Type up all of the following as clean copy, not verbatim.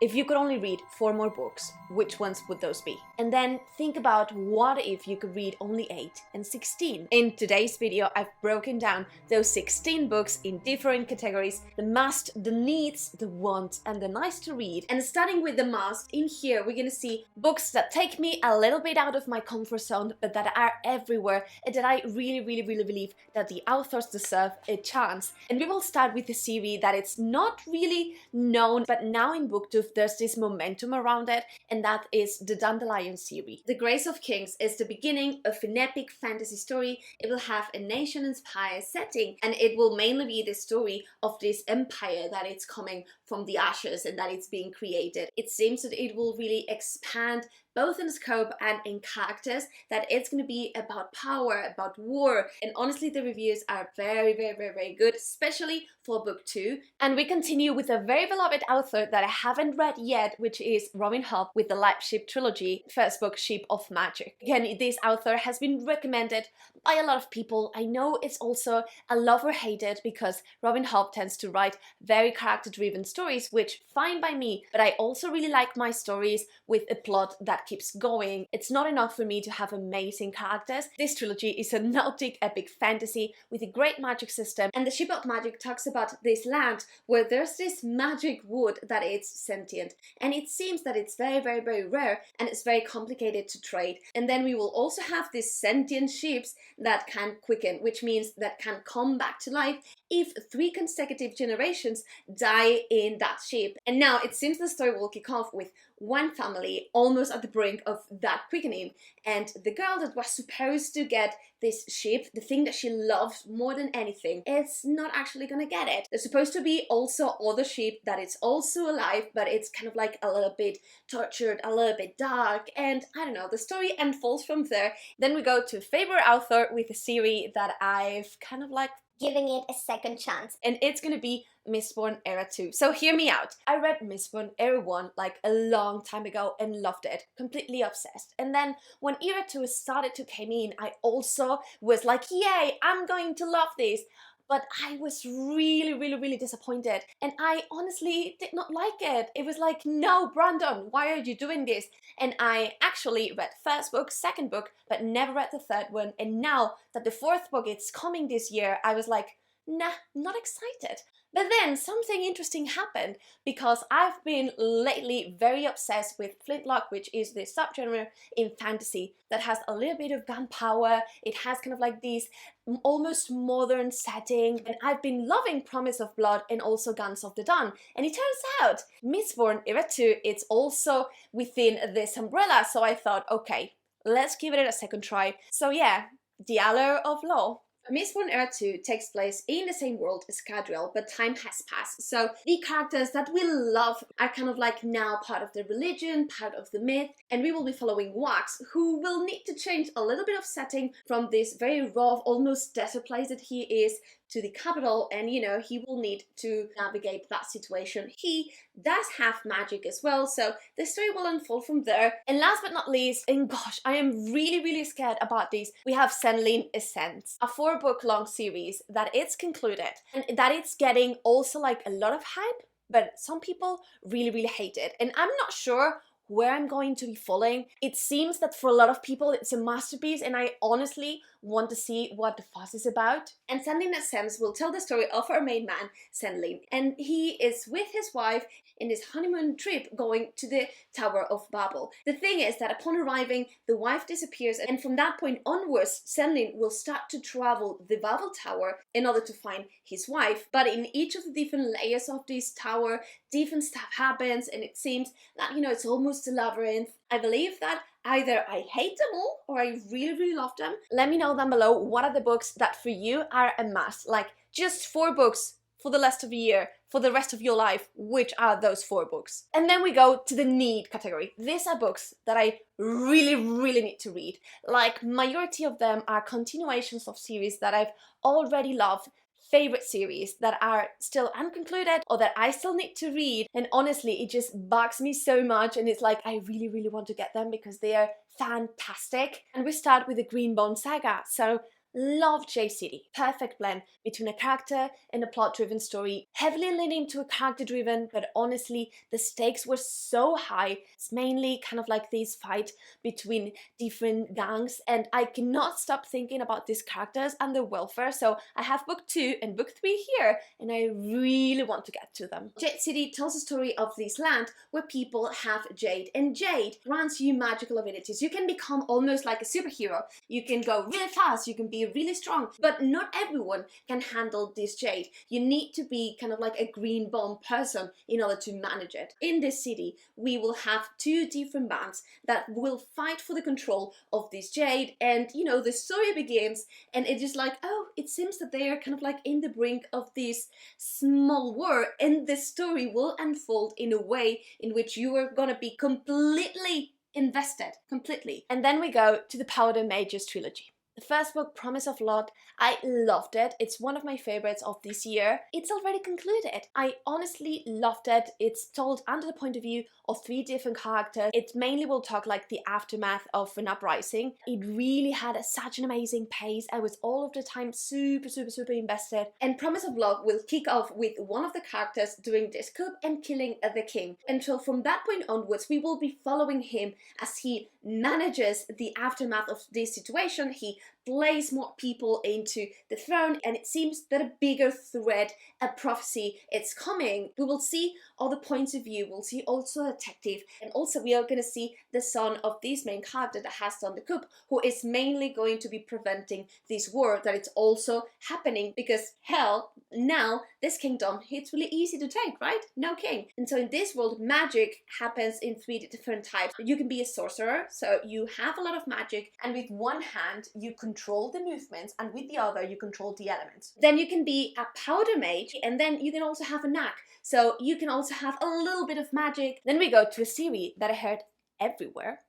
If you could only read 4 more books, which ones would those be? And then think about what if you could read only 8 and 16? In today's video, I've broken down those 16 books in different categories: the must, the needs, the want, and the nice to read. And starting with the must, in here we're gonna see books that take me a little bit out of my comfort zone, but that are everywhere, and that I really believe that the authors deserve a chance. And we will start with a series that it's not really known, but now in booktube there's this momentum around it, and that is the Dandelion series. The Grace of Kings is the beginning of an epic fantasy story. It will have a nation-inspired setting, and it will mainly be the story of this empire that it's coming from the ashes and that it's being created. It seems that it will really expand both in scope and in characters, that it's going to be about power, about war, and honestly the reviews are very good, especially for book 2. And we continue with a very beloved author that I haven't read yet, which is Robin Hobb with the Liveship trilogy, first book Ship of Magic. Again, this author has been recommended by a lot of people. I know it's also a love or hated because Robin Hobb tends to write very character-driven stories, which fine by me, but I also really like my stories with a plot that keeps going. It's not enough for me to have amazing characters. This trilogy is a Nautic epic fantasy with a great magic system, and the Ship of Magic talks about this land where there's this magic wood that is sentient, and it seems that it's very rare and it's very complicated to trade. And then we will also have these sentient ships that can quicken, which means that can come back to life if 3 consecutive generations die in that ship. And now it seems the story will kick off with one family almost at the brink of that quickening, and the girl that was supposed to get this ship, the thing that she loves more than anything, is not actually gonna get it. There's supposed to be also other ship that is also alive, but it's kind of like a little bit tortured, a little bit dark, and I don't know, the story unfolds from there. Then we go to favorite author with a series that I've kind of like giving it a second chance, and it's gonna be Mistborn Era 2. So hear me out. I read Mistborn Era 1 like a long time ago and loved it, completely obsessed. And then when Era 2 started to come in, I also was like, yay, I'm going to love this. But I was really disappointed, and I honestly did not like it. It was like, no, Brandon, why are you doing this? And I actually read first book, second book, but never read the third one. And now that the fourth book is coming this year, I was like, nah, not excited. But then something interesting happened, because I've been lately very obsessed with Flintlock, which is the subgenre in fantasy that has a little bit of gunpowder. It has kind of like this almost modern setting, and I've been loving Promise of Blood and also Guns of the Dawn. And it turns out Mistborn Era 2, it's also within this umbrella, so I thought, okay, let's give it a second try. So yeah, The Allure of Law. Mistborn Era 2 takes place in the same world as Cadriel, but time has passed. So the characters that we love are kind of like now part of the religion, part of the myth, and we will be following Wax, who will need to change a little bit of setting from this very rough, almost desert place that he is to the capital, and you know, he will need to navigate that situation. He does have magic as well, so the story will unfold from there. And last but not least, and gosh, I am really scared about this, we have Zenlin Ascends, a 4-book long series that it's concluded, and that it's getting also like a lot of hype, but some people really hate it, and I'm not sure where I'm going to be following. It seems that for a lot of people it's a masterpiece, and I honestly want to see what the fuss is about. And Zenlin Ascends will tell the story of our main man, Zenlin, and he is with his wife in this honeymoon trip going to the Tower of Babel. The thing is that upon arriving, the wife disappears, and from that point onwards, Zenlin will start to travel the Babel Tower in order to find his wife. But in each of the different layers of this tower, different stuff happens, and it seems that, you know, it's almost a labyrinth. I believe that either I hate them all or I really love them. Let me know down below what are the books that for you are a must, like just 4 books for the rest of the year, for the rest of your life. Which are those 4 books? And then we go to the need category. These are books that I really need to read. Like, majority of them are continuations of series that I've already loved, favorite series that are still unconcluded or that I still need to read, and honestly it just bugs me so much, and it's like I really want to get them because they are fantastic. And we start with the Greenbone saga. So Love Jade City. Perfect blend between a character and a plot-driven story, heavily leaning to a character-driven, but honestly, the stakes were so high. It's mainly kind of like this fight between different gangs, and I cannot stop thinking about these characters and their welfare, so I have book 2 and book 3 here, and I really want to get to them. Jade City tells the story of this land where people have Jade, and Jade grants you magical abilities. You can become almost like a superhero. You can go really fast, you can be really strong, but not everyone can handle this Jade. You need to be kind of like a green bomb person in order to manage it. In this city, we will have 2 different bands that will fight for the control of this Jade, and you know, the story begins, and it's just like, oh, it seems that they are kind of like in the brink of this small war, and the story will unfold in a way in which you are gonna be completely invested, completely. And then we go to the Powder Mage's trilogy. The first book, Promise of Lot, I loved it. It's one of my favorites of this year. It's already concluded. I honestly loved it. It's told under the point of view of 3 different characters. It mainly will talk like the aftermath of an uprising. It really had such an amazing pace. I was all of the time super invested. And Promise of Lot will kick off with one of the characters doing this coup and killing the king. And so from that point onwards, we will be following him as he manages the aftermath of this situation. He plays more people into the throne, and it seems that a bigger threat, a prophecy, it's coming. We will see all the points of view. We'll see also a detective, and also we are going to see the son of this main character that has done the coup, who is mainly going to be preventing this war that it's also happening, because hell, now this kingdom, it's really easy to take, right? No king. And so in this world, magic happens in 3 different types. You can be a sorcerer, so you have a lot of magic, and with one hand you control the movements, and with the other you control the elements. Then you can be a powder mage, and then you can also have a knack, so you can also have a little bit of magic. Then we go to a series that I heard everywhere.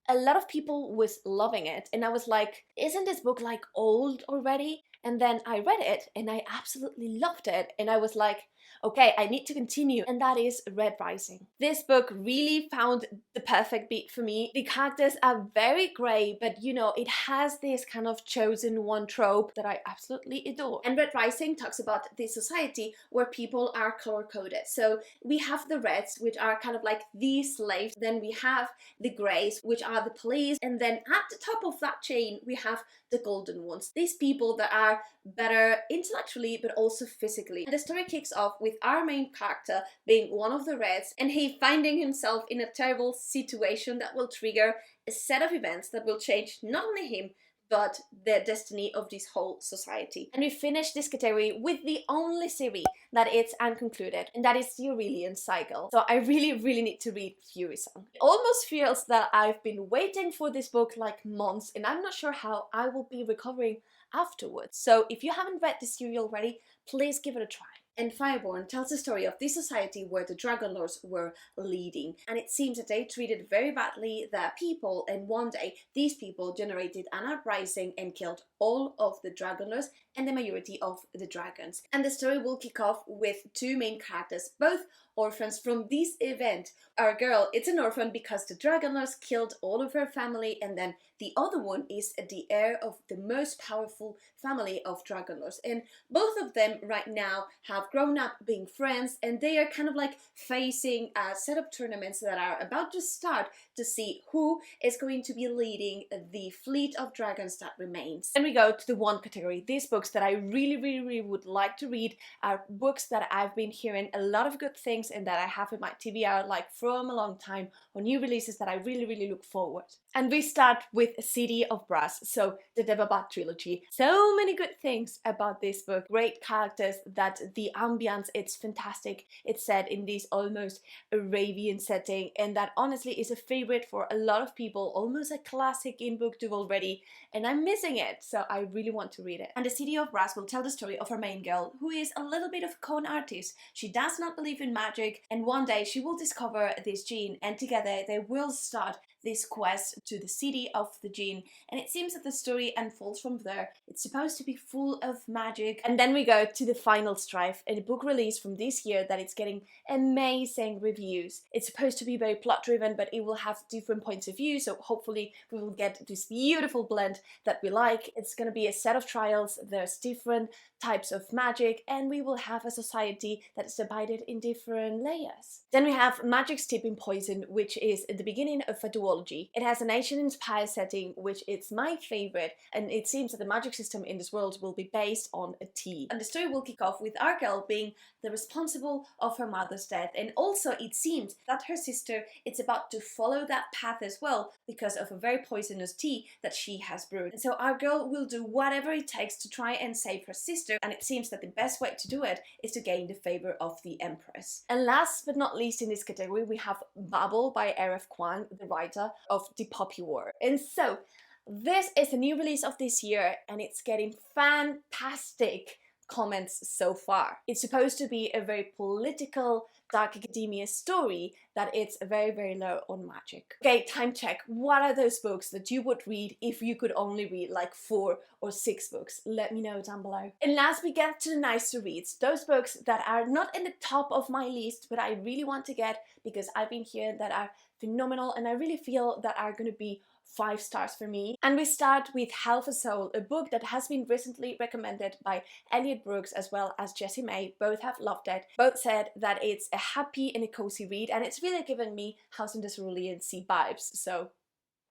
A lot of people was loving it, and I was like, isn't this book like old already? And then I read it and I absolutely loved it, and I was like, okay, I need to continue, and that is Red Rising. This book really found the perfect beat for me. The characters are very grey, but you know, it has this kind of chosen one trope that I absolutely adore. And Red Rising talks about this society where people are color-coded. So we have the Reds, which are kind of like the slaves, then we have the Greys, which are the police, and then at the top of that chain we have the golden ones. These people that are better intellectually but also physically. And the story kicks off with our main character being one of the Reds, and he finding himself in a terrible situation that will trigger a set of events that will change not only him but the destiny of this whole society. And we finish this category with the only series that it's unconcluded, and that is the Aurelian Cycle. So I really need to read Fury Song. It almost feels that I've been waiting for this book like months, and I'm not sure how I will be recovering afterwards. So if you haven't read this series already, please give it a try. And Fireborne tells the story of this society where the Dragon Lords were leading, and it seems that they treated very badly the people, and one day these people generated an uprising and killed all of the Dragon Lords and the majority of the dragons. And the story will kick off with 2 main characters, both orphans from this event. Our girl, it's an orphan because the Dragon Lords killed all of her family, and then the other one is the heir of the most powerful family of Dragon Lords. And both of them right now have grown up being friends, and they are kind of like facing a set of tournaments that are about to start to see who is going to be leading the fleet of dragons that remains. Then we go to the one category. These books that I really would like to read are books that I've been hearing a lot of good things and that I have in my TBR like from a long time, or new releases that I really look forward. And we start with City of Brass, so the Daevabad Trilogy. So many good things about this book. Great characters, that the ambience, it's fantastic. It's set in this almost Arabian setting, and that honestly is a favorite for a lot of people, almost a classic in booktube already, and I'm missing it, so I really want to read it. And the City City of Brass will tell the story of our main girl, who is a little bit of a con artist. She does not believe in magic, and one day she will discover this gene, and together they will start this quest to the city of the gene, and it seems that the story unfolds from there. It's supposed to be full of magic. And then we go to the Final Strife, a book release from this year that it's getting amazing reviews. It's supposed to be very plot driven, but it will have different points of view, so hopefully we will get this beautiful blend that we like. It's gonna be a set of trials, there's different types of magic, and we will have a society that is divided in different layers. Then we have Magic Steeping Poison, which is at the beginning of a duology. It has an Asian-inspired setting, which is my favorite, and it seems that the magic system in this world will be based on a tea. And the story will kick off with our girl being the responsible of her mother's death, and also it seems that her sister is about to follow that path as well because of a very poisonous tea that she has brewed. And so our girl will do whatever it takes to try and save her sister, and it seems that the best way to do it is to gain the favor of the Empress. And last but not least in this category, we have Babel by R.F. Kuang, the writer of The Poppy War. And so this is a new release of this year, and it's getting fantastic comments so far. It's supposed to be a very political dark academia story that it's very, very low on magic. Okay, time check. What are those books that you would read if you could only read like 4 or 6 books? Let me know down below. And last we get to the nice to reads, those books that are not in the top of my list but I really want to get because I've been hearing that are phenomenal and I really feel that are going to be 5 stars for me. And we start with Half a Soul, a book that has been recently recommended by Elliot Brooks as well as Jessie May. Both have loved it. Both said that it's a happy and a cozy read, and it's really given me House in the Cerulean Sea vibes. So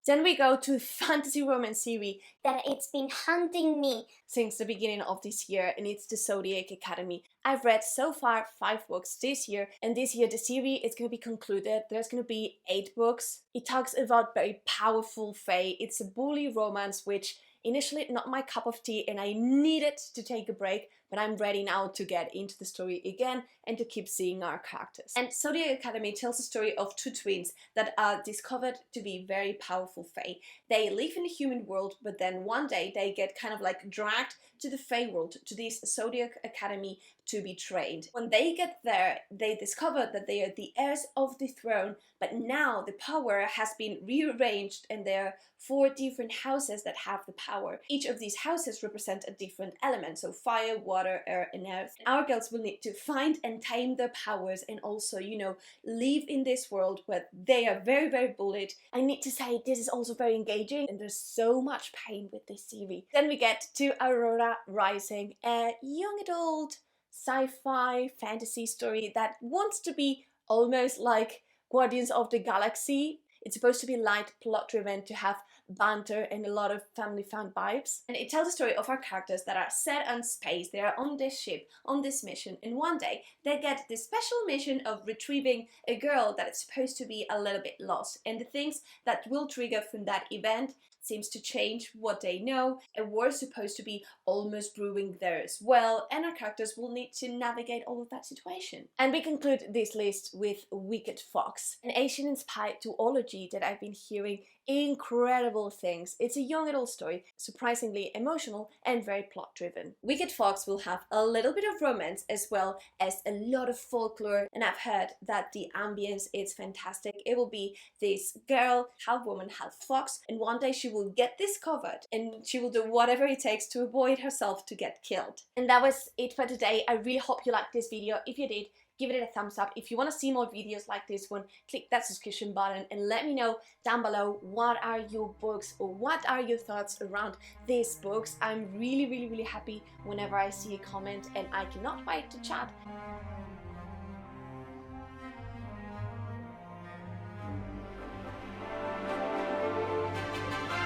then we go to fantasy romance series that it's been hunting me since the beginning of this year, and it's the Zodiac Academy. I've read so far 5 books this year, and this year the series is going to be concluded. There's going to be 8 books. It talks about very powerful fae. It's a bully romance, which initially not my cup of tea, and I needed to take a break, but I'm ready now to get into the story again and to keep seeing our characters. And Zodiac Academy tells the story of 2 twins that are discovered to be very powerful fae. They live in the human world, but then one day they get kind of like dragged to the fae world, to this Zodiac Academy to be trained. When they get there, they discover that they are the heirs of the throne, but now the power has been rearranged and there are 4 different houses that have the power. Each of these houses represent a different element, so fire, water, air, and earth. Our girls will need to find and tame their powers and also, you know, live in this world where they are very, very bullied. I need to say this is also very engaging and there's so much pain with this series. Then we get to Aurora Rising, a young adult sci-fi fantasy story that wants to be almost like Guardians of the Galaxy. It's supposed to be light, plot-driven, to have banter and a lot of family-fun vibes. And it tells the story of our characters that are set on space. They are on this ship, on this mission, and one day they get this special mission of retrieving a girl that is supposed to be a little bit lost. And the things that will trigger from that event seems to change what they know. A war is supposed to be almost brewing there as well, and our characters will need to navigate all of that situation. And we conclude this list with Wicked Fox, an Asian-inspired duology that I've been hearing incredible things. It's a young adult story, surprisingly emotional and very plot-driven. Wicked Fox will have a little bit of romance as well as a lot of folklore, and I've heard that the ambience is fantastic. It will be this girl, half woman, half fox, and one day she will get discovered and she will do whatever it takes to avoid herself to get killed. And that was it for today. I really hope you liked this video. If you did, give it a thumbs up. If you want to see more videos like this one, click that subscription button and let me know down below what are your books or what are your thoughts around these books. I'm really happy whenever I see a comment and I cannot wait to chat.